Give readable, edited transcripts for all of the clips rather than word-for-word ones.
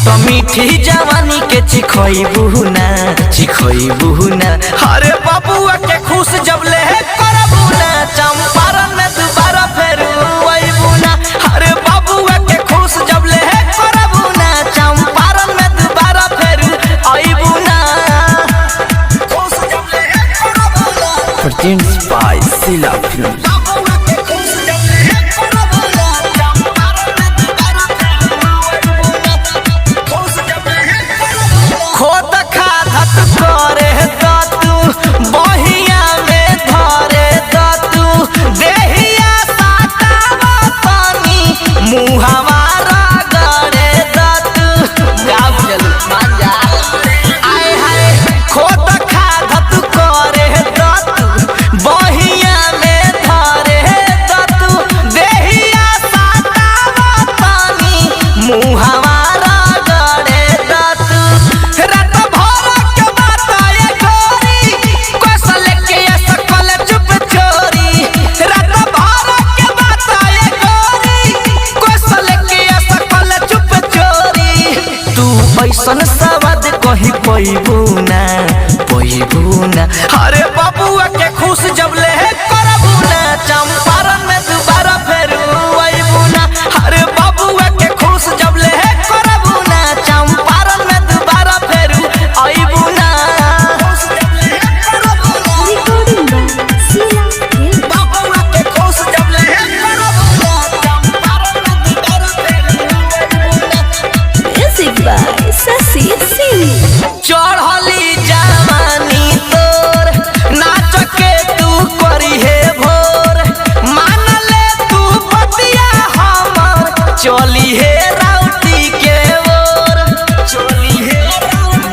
खट्टा मीठी जवानी के चिखइबू ना अरे बाबुआ के खुश जब ले करबू ना चंपारण में दोबारा फेर अइबू ना। अरे बाबुआ के खुश जब ले करबू ना चंपारण में दोबारा फेर अइबू ना। खुश जब ले करबू ना प्रेजेंट्स बाय शीला फिल्म। ऐसन सवाद कहीं पैबू ना अरे बाबुआ के खुश जब ले करबू ना चंपारण में दोबारा फेर अइबू ना। अरे बाबुआ के खुश जब ले करबू ना चंपारण में दोबारा फेर अइबू ना। बाबुआ के खुश जब ले करबू ना चंपारण में दोबारा फेर अइबू ना। Music by Shashi Singh. चढ़ली जवानी तोर नाच के तू करी है भोर मान ले तू बतिया हमर चली है राउटी के ओर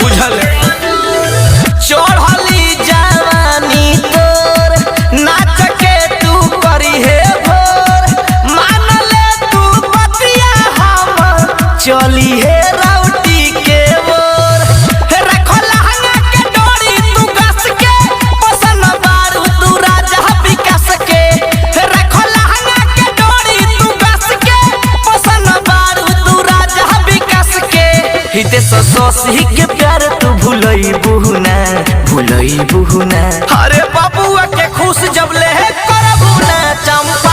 बुझल। चढ़ली जवानी तोर नाच के तू करी है भोर मान ले तू बतिया हमर चली है ससी के प्यार तू भूलइबू ना। अरे बाबुआ के खुश जब ले करबू ना चंपा